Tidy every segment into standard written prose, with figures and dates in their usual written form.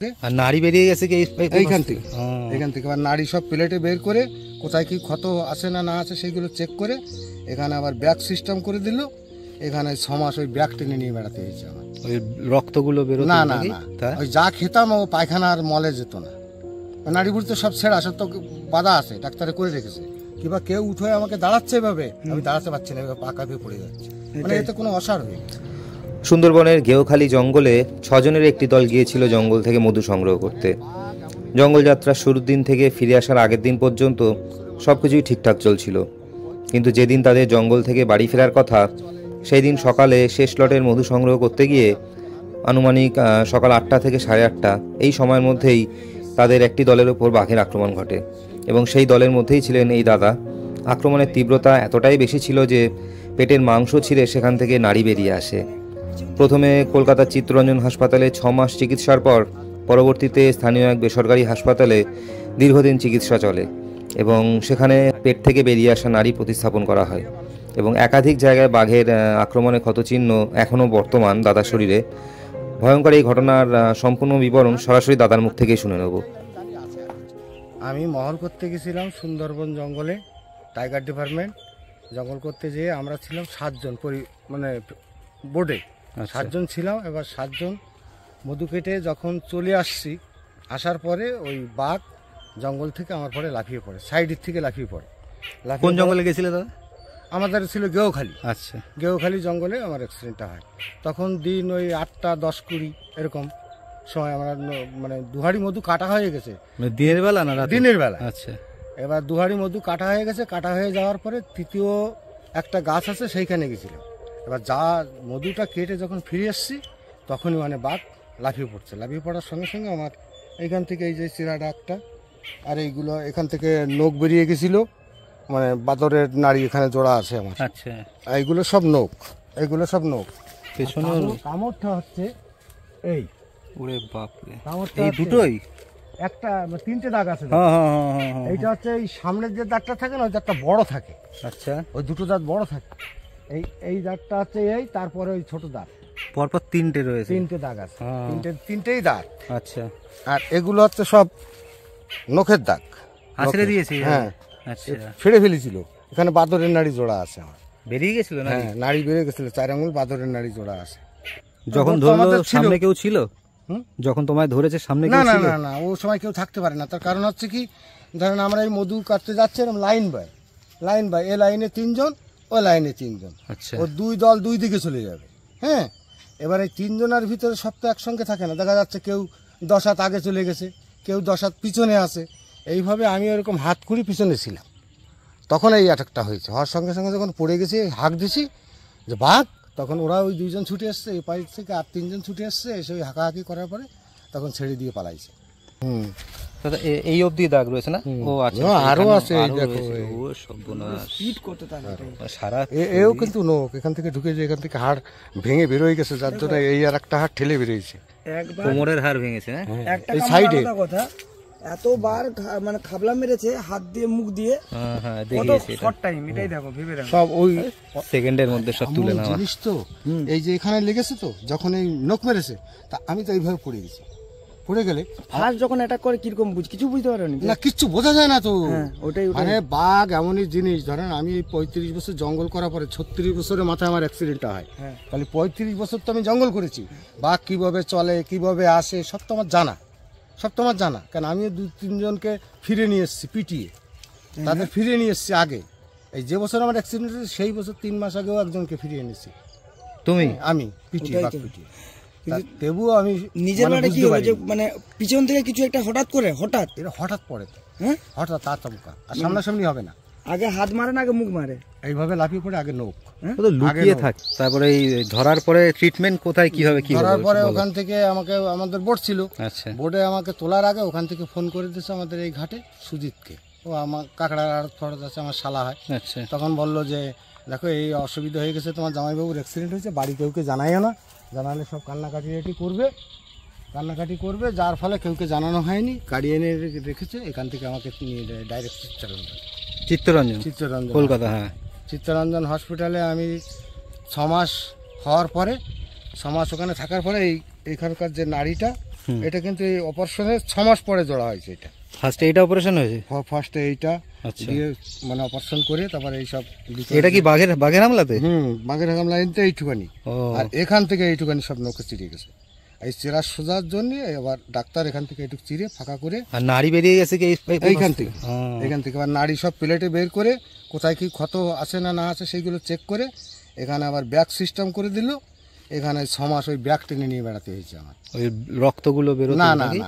আর নাড়ি বেরিয়ে গেছে কি এইখান থেকে আবার নাড়ি সব প্লেটে বের করে কোথায় কি ক্ষত আছে না আছে সেইগুলো চেক করে এখানে আবার ব্যাগ সিস্টেম করে দিল। এখানে 6 মাস ওই ব্যাগ টেনে নিয়ে বেড়াতে হয়েছে আমার। ওই রক্তগুলো বেরোতো না না না, ওই যা খেতাম ও পায়খানার মলে যেত না। নাড়ি বুড়ি তো সব ছেড়া, সব তো বাধা আছে, ডাক্তারে করে রেখেছে। কিংবা কেউ উঠে আমাকে দাঁড়াচ্ছে এভাবে, আমি দাঁড়াতে পারছি না, এভাবে পাকা দিয়ে পড়ে যাচ্ছে, মানে এতে কোনো অসাড় হয়ে গেছে। সুন্দরবনের গেওখালি জঙ্গলে 6 জনের একটি দল গিয়েছিল জঙ্গল থেকে মধু সংগ্রহ করতে। জঙ্গল যাত্রার শুরুর দিন থেকে ফিরে আসার আগের দিন পর্যন্ত সবকিছুই ঠিকঠাক চলছিল, কিন্তু যেদিন তাদের জঙ্গল থেকে বাড়ি ফেরার কথা সেই দিন সকালে শেষ লটের মধু সংগ্রহ করতে গিয়ে আনুমানিক সকাল 8টা থেকে 8:30 এই সময়ের মধ্যেই তাদের একটি দলের ওপর বাঘের আক্রমণ ঘটে এবং সেই দলের মধ্যেই ছিলেন এই দাদা। আক্রমণের তীব্রতা এতটাই বেশি ছিল যে পেটের মাংস ছিঁড়ে সেখান থেকে নাড়ি বেরিয়ে আসে। প্রথমে কলকাতার চিত্তরঞ্জন হাসপাতালে 6 মাস চিকিৎসার পর পরবর্তীতে স্থানীয় এক বেসরকারি হাসপাতালে দীর্ঘদিন চিকিৎসা চলে এবং সেখানে পেট থেকে বেরিয়ে আসা নাড়ি প্রতিস্থাপন করা হয় এবং একাধিক জায়গায় বাঘের আক্রমণে ক্ষতচিহ্ন এখনও বর্তমান দাদার শরীরে। ভয়ঙ্কর এই ঘটনার সম্পূর্ণ বিবরণ সরাসরি দাদার মুখ থেকেই শুনে নেব। আমি মহল করতে গেছিলাম সুন্দরবন জঙ্গলে, টাইগার ডিপার্টমেন্ট জঙ্গল করতে যেয়ে আমরা ছিলাম 7 জন, মানে বোর্ডে 7 জন ছিলাম। এবার 7 জন মধু কেটে যখন চলে আসছি, আসার পরে ওই বাঘ জঙ্গল থেকে আমার পরে লাফিয়ে পড়ে, সাইডের থেকে লাফিয়ে পড়ে। কোন জঙ্গলে গেছিলে দাদা? আমাদের ছিল গেওখালি। আচ্ছা, গেওখালি জঙ্গলে আমার অ্যাক্সিডেন্টটা হয়। তখন দিন ওই 8টা 10-20 এরকম সময় আমরা, মানে দুহাড়ি মধু কাটা হয়ে গেছে। দিনের বেলা না দিনের বেলা? আচ্ছা। এবার দুহাড়ি মধু কাটা হয়ে গেছে, কাটা হয়ে যাওয়ার পরে তৃতীয় একটা গাছ আছে সেইখানে গেছিলাম। এবার যা মধুটা কেটে যখন ফিরে এসছি তখনই মানে বাঘ লাফিয়ে পড়ছে। লাফিয়ে পড়ার সঙ্গে সঙ্গে আমার এইখান থেকে এই যে চিরাটা একটা, আর এইগুলো এখান থেকে নখ বেরিয়ে গেছিলো, মানে বাদরের নাড়ি এখানে জোড়া আছে আমার। আচ্ছা, এইগুলো সব নখ, এইগুলো সব নখ। পেছনে কামড়টা হচ্ছে এই, ওরে বাপ রে, কামড়টা এই দুটোই একটা 3টে দাগ আছে। হ্যাঁ, এইটা হচ্ছে এই সামনের যে দাগটা থাকে না, ওই দাগটা বড় থাকে। আচ্ছা, ওই দুটো দাঁত বড় থাকে। এই দাগটা হচ্ছে এই, তারপরে ওই ছোট দাগ, পরপর 3টে রয়েছে। 3টে দাগ আছে, তিনটেই দাগ। আচ্ছা, আর এগুলো হচ্ছে সব নখের দাগ, আছড়ে দিয়েছি। হ্যাঁ, আচ্ছা, ছেড়ে ফেলেছিল। এখানে বাদরের নাড়ি জোড়া আছে আমার, বেরিয়ে গেছিল না? হ্যাঁ, নাড়ি বেরিয়ে গেছিল, 4 আঙুল বাদরের নাড়ি জোড়া আছে। যখন ধরলো সামনে কেউ ছিল? যখন তোমায় ধরেছে সামনে না না না না, ও সময় কেউ থাকতে পারে না। তার কারণ হচ্ছে কি, ধরেন আমরা এই মধু কাটতে যাচ্ছি লাইন বাই, এ লাইনে 3 জন, ও লাইনে 3 জন। আচ্ছা, ও 2 দল 2 দিকে চলে যাবে। হ্যাঁ, এবার এই 3 জনের ভিতরে সব তো একসঙ্গে থাকে না। দেখা যাচ্ছে কেউ 10 হাত আগে চলে গেছে, কেউ 10 হাত পিছনে আছে। এইভাবে আমি এরকম হাত কুড়ি পিছনে ছিলাম, তখন এই অ্যাটাকটা হয়েছে। হওয়ার সঙ্গে সঙ্গে যখন পড়ে গেছি, হাঁক দিছি যে বাঘ, তখন ওরা ওই 2 জন ছুটে আসছে, এই পাশ থেকে আর 3 জন ছুটে আসছে, এসে ওই হাঁকাহাঁকি করার পরে তখন ছেড়ে দিয়ে পালাইছে। দাদা এই অবধি দাগ রয়েছে না? ও আচ্ছা, আরো আছে, দেখো ও সর্বনাশ, স্পিড করতে থাকে সারা। এও কিন্তু নখ এখান থেকে ঢুকেছে, এখান থেকে হাড় ভেঙে বেরোয় গেছে, যার জন্য এই আর একটা হাড় ঠেলে বেরিয়েছে। কোমরের হাড় ভেঙেছে। এই সাইডে এতবার মানে খাবলা মেরেছে হাত দিয়ে, মুখ দিয়ে। হ্যাঁ, দেখিয়েছি। শর্ট টাইম, এটাই দেখো, ভেবে দেখো, সব ওই সেকেন্ডের মধ্যে সব তুলে নেওয়া জিনিস তো। এই যে এখানে লেগেছে তো, যখন এই নখ মেরেছে, তা আমি তো এইভাবে পড়ে গেছি। পড়ে গেলে ফার্স্ট যখন অ্যাটাক করে কিরকম কিছু বুঝতে পারোনি না, কিচ্ছু বোঝা যায় না তো। ওটাই মানে বাঘ এমনই জিনিস, ধরেন আমি 35 বছর জঙ্গল করার পরে 36 বছরের মাথায় আমার অ্যাক্সিডেন্টটা হয়। তাহলে 35 বছর তো আমি জঙ্গল করেছি। বাঘ কিভাবে চলে, কিভাবে আসে, সব তো আমার জানা, কারণ আমি 2-3 জনকে ফিরে নিয়ে এসেছি পিটিয়ে, তাদের ফিরে নিয়ে এসেছি আগে। এই যে বছর আমার অ্যাক্সিডেন্ট হয়েছে সেই বছর 3 মাস আগেও একজনকে ফিরিয়ে এনেছি। আমি পিটিয়ে, বাঘ পিটিয়ে। তবুও আমি নিজের মানে কি হলো যে মানে পিছন থেকে কিছু একটা হঠাৎ এটা হঠাৎ পড়ে তো, হঠাৎ আচমকা, আর সামনাসামনি হবে না। আগে হাত মারে না, আগে মুখ মারে, এইভাবে লাফিয়ে পড়ে আগে নখ লুকিয়ে থাকে। তারপরে এই ধরার পরে ট্রিটমেন্ট কোথায়, কিভাবে কি ধরার পরে ওখান থেকে আমাদের বোর্ড ছিল। আচ্ছা, বোর্ডে আমাকে তোলার আগে ওখান থেকে ফোন করে দিয়েছে আমাদের এই ঘাটে সুজিতকে। ও আমার কাকড়ার আড়ত ফড়ত আছে, আমার শালা হয়। আচ্ছা, তখন বললো যে দেখো এই অসুবিধা হয়ে গেছে, তোমার জামাইবাবুর অ্যাক্সিডেন্ট হয়েছে, বাড়ি কেউকে জানাইও না, জানালে সব কান্নাকাটি করবে, যার ফলে কেউকে জানানো হয়নি। গাড়ি এনে রেখেছে, এখান থেকে আমাকে নিয়ে যায় ডাইরেক্ট চিত্তরঞ্জন কলকাতা। হ্যাঁ, চিত্তরঞ্জন হসপিটালে আমি 6 মাস হওয়ার পরে, 6 মাস ওখানে থাকার পরে এইখানকার যে নাড়িটা এটা কিন্তু এই অপারেশনের 6 মাস পরে জোড়া হয়েছে। এটা ফার্স্টে এইটা অপারেশন হয়েছে? ফার্স্টে এইটা আচ্ছা। দিয়ে মানে অপারেশন করে তারপরে এইসব এটা কি বাঘের হামলাতে? বাঘের হামলা এনতে এইটুখানি, ও আর এখান থেকে এইটুখানি সব নৌকে চিড়ে গেছে। এই চেরা সোজার জন্য এবার ডাক্তার এখান থেকে একটু চিড়ে ফাঁকা করে আর নাড়ি বেরিয়ে গেছে কি এইখান থেকে এবার নাড়ি সব প্লেটে বের করে কোথায় কি ক্ষত আছে না আছে সেইগুলো চেক করে এখানে আবার ব্যাগ সিস্টেম করে দিল। এখানে 6 মাস ওই ব্যাগ টেনে নিয়ে বেড়াতে হয়েছে আমার। ওই রক্তগুলো বেরোতো না নাকি?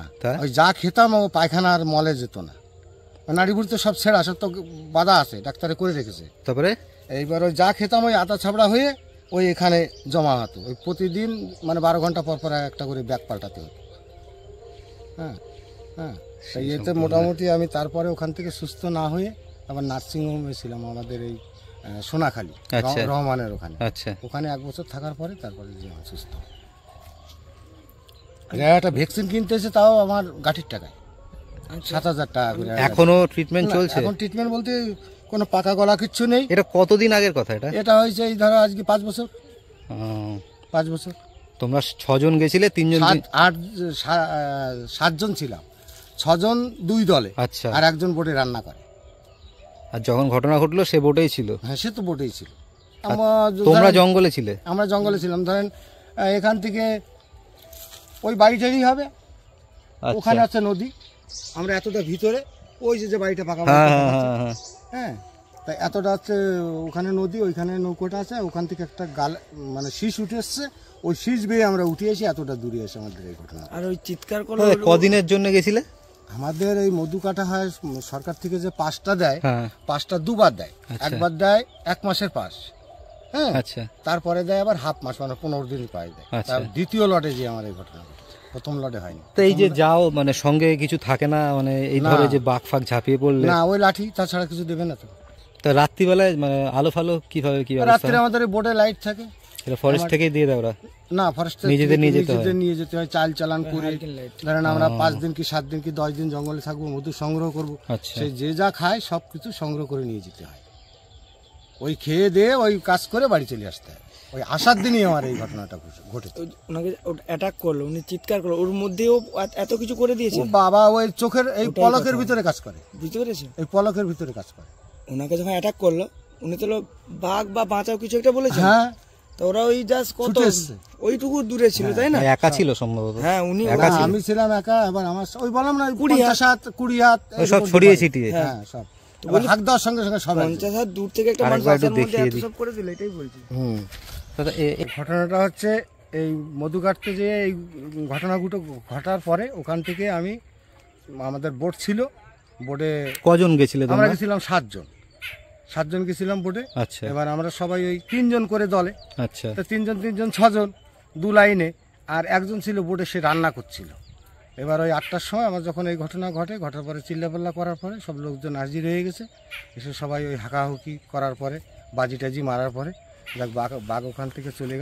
ওই যা খেতাম ও পায়খানার মলে যেত না। নাড়ি বুড়ি তো সব ছেঁড়া, সব তো বাধা আছে, ডাক্তারে করে রেখেছে। তারপরে এইবার ওই যা খেতাম ওই আটা ছাবড়া হয়ে ওই এখানে জমা হতো। ওই প্রতিদিন মানে 12 ঘন্টা পর পর একটা করে ব্যাগ পাল্টাতে হতো। হ্যাঁ হ্যাঁ, সেই এতে মোটামুটি আমি তারপরে ওখান থেকে সুস্থ না হয়ে আবার নার্সিংহোমে ছিলাম আমাদের এই সোনাখালী রহমানের ওখানে। আচ্ছা, ওখানে 1 বছর থাকার পরে তারপরে যে আমি সুস্থ। একটা ভ্যাকসিন কিনতে এসে তাও আমার গাঠির টাকায় 7,000 টাকা করে। এখনো ট্রিটমেন্ট চলছে? এখন ট্রিটমেন্ট বলতে কোনো পাকা গলা কিচ্ছু নেই। এটা কতদিন আগের কথা? এটা হয়েছে এই ধরো আজকে 5 বছর। 5 বছর। তোমরা 6 জন গেছিলে? 3 জন? 7 জন ছিলাম, 6 জন 2 দলে। আচ্ছা। আর একজন বোটে রান্না করে। আর যখন ঘটনা ঘটলো সে বোটেই ছিল? হ্যাঁ, সে তো বোটেই ছিল। তোমরা জঙ্গলে ছিলে? আমরা জঙ্গলে ছিলাম। ধরেন এখান থেকে ওই বাড়িটারই হবে, ওখানে আছে নদী, আমরা এতটা ভিতরে, ওই যে বাড়িটা ফাঁকা, হ্যাঁ, তাই এতটা হচ্ছে ওখানে নদী, ওইখানে নৌকোটা আছে, ওখান থেকে একটা গাল মানে শীষ উঠে এসছে, ওই শীষ বেয়ে আমরা উঠে এসে এতটা দূরে এসে আমাদের এই ঘটনা। আর ওই চিৎকার করলো। কদিনের জন্য গেছিলে? আমাদের এই মধু কাটা হয় সরকার থেকে যে পাসটা দেয়, পাসটা 2 বার দেয়। একবার দেয় 1 মাসের পাস, হ্যাঁ, আচ্ছা, তারপরে দেয় আবার হাফ মাস, মানে 15 দিন পাই দেয়। তার দ্বিতীয় লটে যে আমার এই ঘটনা, প্রথম লটে হয়নি। তো এই যে যাও মানে সঙ্গে কিছু থাকে না, মানে এই ধরে যে বাঘ ফাঁক ঝাঁপিয়ে পড়লে? না, ওই লাঠি, তাছাড়া কিছু দেবে না। তো রাত্রিবেলায় মানে আলো ফালো কিভাবে কি? রাত্রে আমাদের বোটে লাইট থাকে। এটা ফরেস্ট থেকেই দিয়ে দেয় ওরা? না, ফরেস্ট নিজেদের নিয়ে যেতে হয়, চাল চালান করে। ধরেন আমরা 5 দিন কি 7 দিন কি 10 দিন জঙ্গলে থাকবো, মধু সংগ্রহ করবো, সেই যে যা খায় সব কিছু সংগ্রহ করে নিয়ে যেতে হয়। ওই খেয়ে দিয়ে ওই কাজ করে বাড়ি চলে আসতে হয়। ওই আসার দিনই আমার এই ঘটনাটা ঘটেছে। ওনাকে অ্যাটাক করলো, উনি চিৎকার করলো, ওর মধ্যেও এত কিছু করে দিয়েছে। বাবা ওই চোখের এই পলকের ভিতরে কাজ করে, বুঝতে পেরেছে? এই পলকের ভিতরে কাজ করে। ওনাকে যখন অ্যাটাক করলো, উনি তো বাঘ বা বাঁচাও কিছু একটা বলেছে। হ্যাঁ, তো ওরা ওই জাস্ট কত ওইটুকু দূরে ছিল, তাই না? একা ছিল সম্ভবত। হ্যাঁ, উনি আমি ছিলাম একা। এবার আমার ওই বললাম না 50 হাত 20 হাত সব ছড়িয়ে ছিটিয়ে। হ্যাঁ, সব হাত দেওয়ার সঙ্গে সঙ্গে সব 50 হাত দূর থেকে একটা মানুষ আসার মধ্যে এত সব করে দিল, এটাই বলছি। ঘটনাটা হচ্ছে এই মধু কাটতে যে এই ঘটনাগুলো ঘটার পরে ওখান থেকে আমি, আমাদের বোট ছিল, বোটে কজন গেছিলে? আমরা গেছিলাম 7 জন। 7 জন গেছিলাম বোটে। আচ্ছা। এবার আমরা সবাই ওই 3 জন করে দলে। আচ্ছা। তো 3 জন 6 জন, 2 লাইনে। আর একজন ছিল বোটে, সে রান্না করছিল। এবার ওই 8টার সময় আমার যখন এই ঘটনা ঘটার পরে চিল্লাপাল্লা করার পরে সব লোকজন হাজির হয়ে গেছে। এসে সবাই ওই হাঁকাহুকি করার পরে, বাজি টাজি মারার পরে যাক বাঘ ওখান থেকে চলে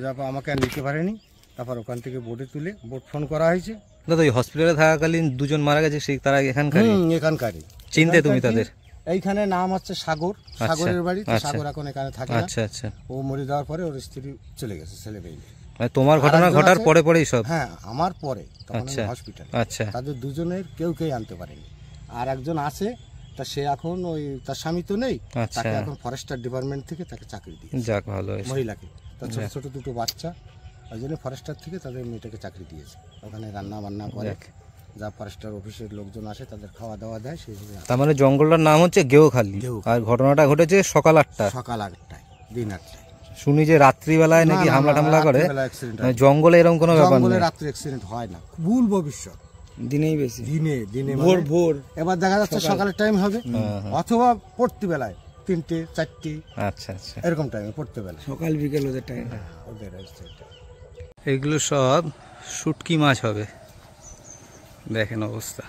যাওয়ার পর আমাকে আর নিতে পারেনি। তারপর ওখান থেকে বোটে তুলে বোট ফোন করা হয়েছে। দাদা, ওই হসপিটালে থাকাকালীন 2 জন মারা গেছে, সেই তারা এখানকারই? চিনতে তুমি তাদের? এইখানে নাম হচ্ছে সাগর, সাগরের বাড়ি। সাগর এখন এখানে থাকে না। আচ্ছা আচ্ছা। ও মরে যাওয়ার পরে ওর স্ত্রী চলে গেছে, ছেলে মেয়ে। তোমার ঘটনা ঘটার পরে পরেই সব? হ্যাঁ, আমার পরে, তখন আমি হসপিটালে। আচ্ছা। তাদের 2 জনের কেউ আনতে পারেনি। আর একজন আছে, তা সে এখন ওই তার স্বামী তো নেই, তাকে এখন ফরেস্টার ডিপার্টমেন্ট থেকে তাকে চাকরি দিয়েছে। যাক, ভালো হয়েছে। মহিলাকে, তার ছোট ছোট 2টো বাচ্চা, ওই জন্য ফরেস্টার থেকে তাদের মেয়েটাকে চাকরি দিয়েছে। ওখানে রান্না বান্না করে, যা ফরেস্টার অফিসের লোকজন আসে তাদের খাওয়া দাওয়া দেয়। সেই তার মানে জঙ্গলটার নাম হচ্ছে গেওখালি। আর ঘটনাটা ঘটেছে সকাল 8টায়, দিন 8টায়। শুনি যে রাত্রিবেলায় নাকি হামলা টামলা করে। জঙ্গলে এরকম কোনো ব্যাপার নেই? রাত্রে অ্যাক্সিডেন্ট হয় না, ভুল ভবিষ্যৎ। দিনেই বেশি, দিনে ভোর। এবার দেখা যাচ্ছে সকালের টাইম হবে, অথবা পড়তে বেলায় 3টে 4টে। আচ্ছা আচ্ছা, এরকম টাইমে পড়তে বেলায়, সকাল বিকেল ওদের টাইম। এগুলো সব শুটকি মাছ হবে, দেখেন অবস্থা।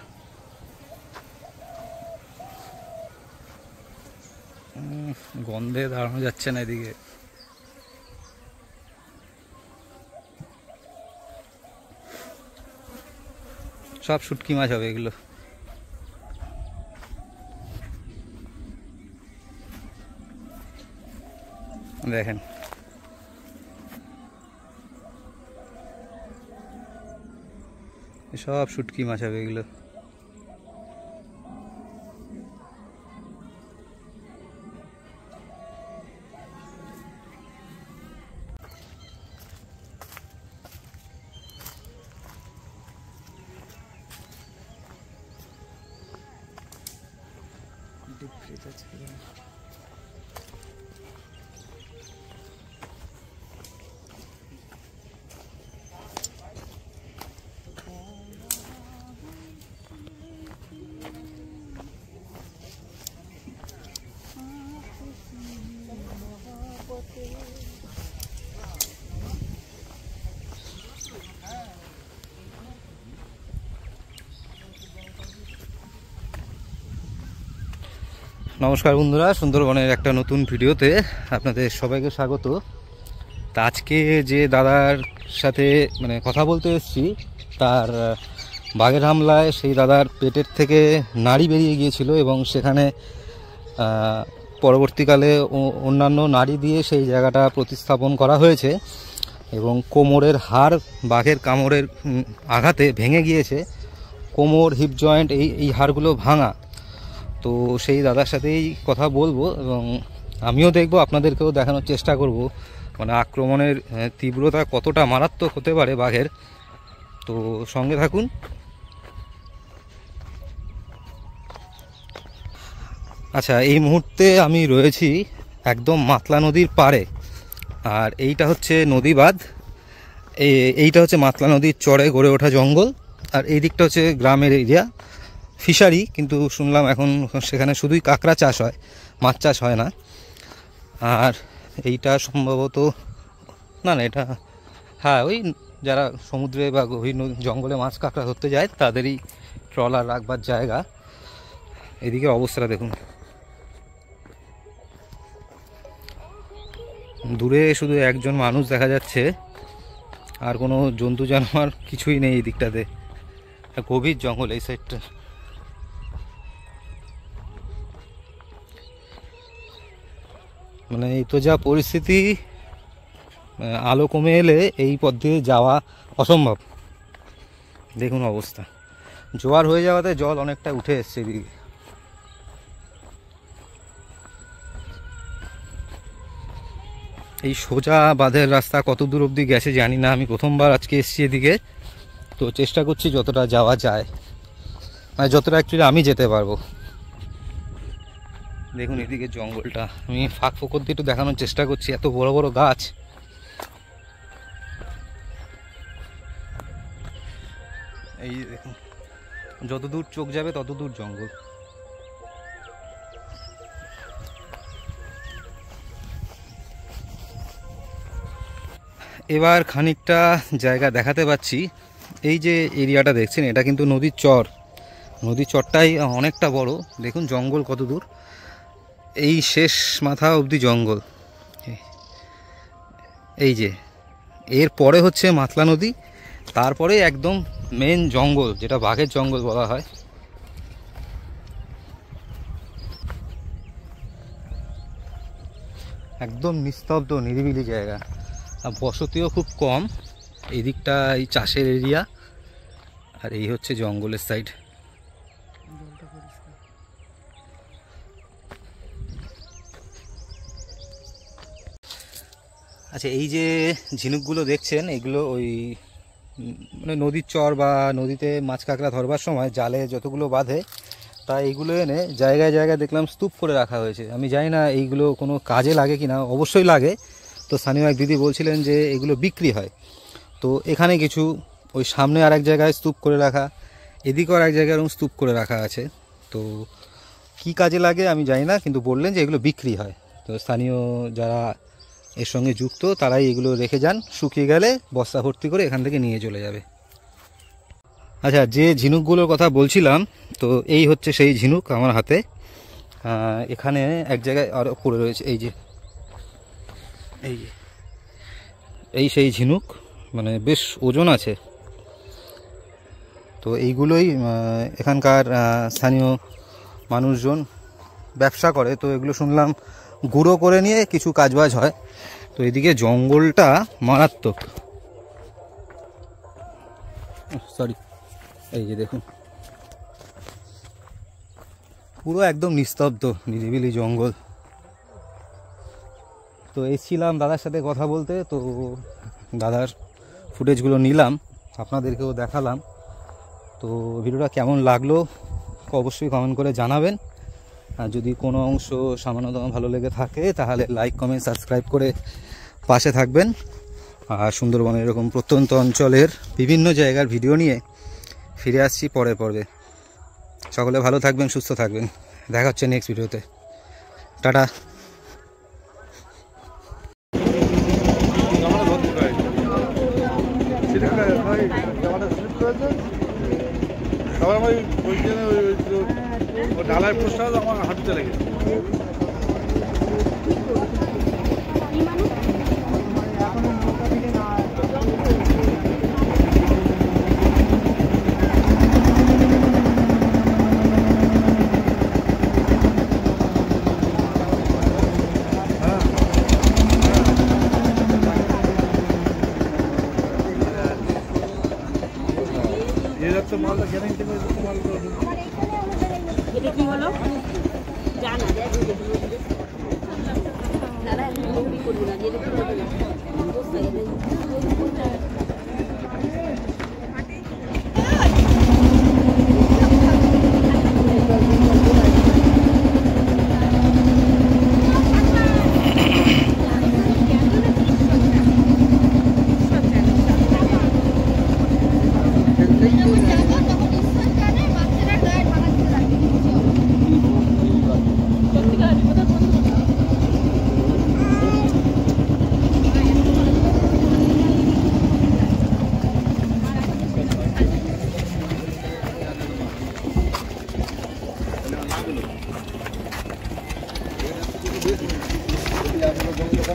গন্ধে দাঁড়ানো যাচ্ছে না এদিকে। সব শুটকি মাছ হবে এগুলো। দেখেন, সব শুটকি মাছ হবে এগুলো। নমস্কার বন্ধুরা, সুন্দরবনের একটা নতুন ভিডিওতে আপনাদের সবাইকে স্বাগত। তা আজকে যে দাদার সাথে মানে কথা বলতে এসেছি, তার বাঘের হামলায় সেই দাদার পেটের থেকে নাড়ি বেরিয়ে গিয়েছিল এবং সেখানে পরবর্তীকালে অন্যান্য নাড়ি দিয়ে সেই জায়গাটা প্রতিস্থাপন করা হয়েছে এবং কোমরের হাড় বাঘের কামড়ের আঘাতে ভেঙে গিয়েছে। কোমর, হিপ জয়েন্ট এই হাড়গুলো ভাঙা। তো সেই দাদার সাথেই কথা বলবো এবং আমিও দেখবো, আপনাদেরকেও দেখানোর চেষ্টা করব মানে আক্রমণের তীব্রতা কতটা মারাত্মক হতে পারে বাঘের। তো সঙ্গে থাকুন। আচ্ছা, এই মুহূর্তে আমি রয়েছি একদম মাতলা নদীর পাড়ে, আর এইটা হচ্ছে নদী বাঁধ। এইটা হচ্ছে মাতলা নদীর চরে গড়ে ওঠা জঙ্গল, আর এই দিকটা হচ্ছে গ্রামের এরিয়া, ফিশারি। কিন্তু শুনলাম এখন সেখানে শুধুই কাঁকড়া চাষ হয়, মাছ চাষ হয় না। আর এইটা সম্ভবত না, এটা হ্যাঁ, ওই যারা সমুদ্রে বা গভীর জঙ্গলে মাছ কাঁকড়া ধরতে যায় তাদেরই ট্রলার রাখবার জায়গা। এদিকে অবস্থাটা দেখুন, দূরে শুধু একজন মানুষ দেখা যাচ্ছে, আর কোনো জন্তু জানোয়ার কিছুই নেই এই দিকটাতে। গভীর জঙ্গল এই সাইডটা। মানে এই তো যা পরিস্থিতি, আলো কমে এলে এই পথ দিয়ে যাওয়া অসম্ভব। দেখুন অবস্থা, জোয়ার হয়ে যাওয়াতে জল অনেকটা উঠে এসছে এদিকে। এই সোজা বাঁধের রাস্তা কত দূর অবধি গেছে জানি না, আমি প্রথমবার আজকে এসছি এদিকে। তো চেষ্টা করছি যতটা যাওয়া যায়, মানে যতটা অ্যাকচুয়ালি আমি যেতে পারবো। দেখুন এদিকে জঙ্গলটা, আমি ফাঁক ফোকর দিয়ে একটু দেখানোর চেষ্টা করছি। এত বড় বড় গাছ, এই দেখুন যত দূর চোখ যাবে তত দূর জঙ্গল। এবার খানিকটা জায়গা দেখাতে পাচ্ছি। এই যে এরিয়াটা দেখছেন, এটা কিন্তু নদীর চর। নদীর চরটাই অনেকটা বড়। দেখুন জঙ্গল কত দূর, এই শেষ মাথা অবধি জঙ্গল। এই যে এর পরে হচ্ছে মাতলা নদী, তারপরে একদম মেন জঙ্গল, যেটা বাঘের জঙ্গল বলা হয়। একদম নিস্তব্ধ নিরিবিলি জায়গা, আর বসতিও খুব কম। এই দিকটা এই চাষের এরিয়া, আর এই হচ্ছে জঙ্গলের সাইড। আচ্ছা, এই যে ঝিনুকগুলো দেখছেন, এগুলো ওই মানে নদীর চর বা নদীতে মাছ কাঁকড়া ধরবার সময় জালে যতগুলো বাঁধে, তা এইগুলো এনে জায়গায় জায়গায় দেখলাম স্তূপ করে রাখা হয়েছে। আমি জানি না এইগুলো কোনো কাজে লাগে কিনা, অবশ্যই লাগে। তো স্থানীয় এক দিদি বলছিলেন যে এগুলো বিক্রি হয়। তো এখানে কিছু, ওই সামনে আর এক জায়গায় স্তূপ করে রাখা, এদিকেও আর এক জায়গায় এরকম স্তূপ করে রাখা আছে। তো কি কাজে লাগে আমি জানি না, কিন্তু বললেন যে এগুলো বিক্রি হয়। তো স্থানীয় যারা এর সঙ্গে যুক্ত তারাই এগুলো রেখে যান, শুকিয়ে গেলে বস্তা ভর্তি করে এখান থেকে নিয়ে চলে যাবে। আচ্ছা, যে ঝিনুকগুলোর কথা বলছিলাম, তো এই হচ্ছে সেই ঝিনুক আমার হাতে। এখানে এক জায়গায় আরও পড়ে রয়েছে, এই যে এই সেই ঝিনুক, মানে বেশ ওজন আছে। তো এইগুলোই এখানকার স্থানীয় মানুষজন ব্যবসা করে। তো এগুলো শুনলাম গুঁড়ো করে নিয়ে কিছু কাজবাজ হয়। তো এদিকে জঙ্গলটা মারাত্মক, সরি। এই যে দেখুন, পুরো একদম নিস্তব্ধ নিরিবিলি জঙ্গল। তো এসেছিলাম দাদার সাথে কথা বলতে, তো দাদার ফুটেজগুলো নিলাম, আপনাদেরকেও দেখালাম। তো ভিডিওটা কেমন লাগলো অবশ্যই কমেন্ট করে জানাবেন। আর যদি কোনো অংশ সামান্যতম ভালো লেগে থাকে তাহলে লাইক কমেন্ট সাবস্ক্রাইব করে পাশে থাকবেন। আর সুন্দরবনের এরকম প্রত্যন্ত অঞ্চলের বিভিন্ন জায়গার ভিডিও নিয়ে ফিরে আসছি পরের পর্বে। সকলে ভালো থাকবেন, সুস্থ থাকবেন, দেখা হচ্ছে নেক্সট ভিডিওতে। টাটা। ঢালাই প্রসাদ আমার হাঁটতে লেগেছে। মালটা গ্যারেন্টি করে এটা কি হলো জানা দাদা আমি করব না যেটা করব না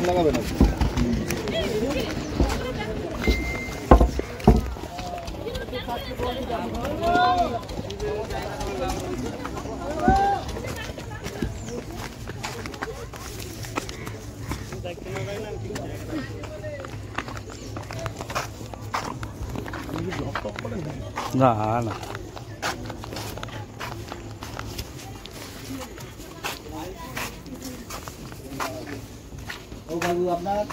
লাগাবে না। না না ও বাবু আপনার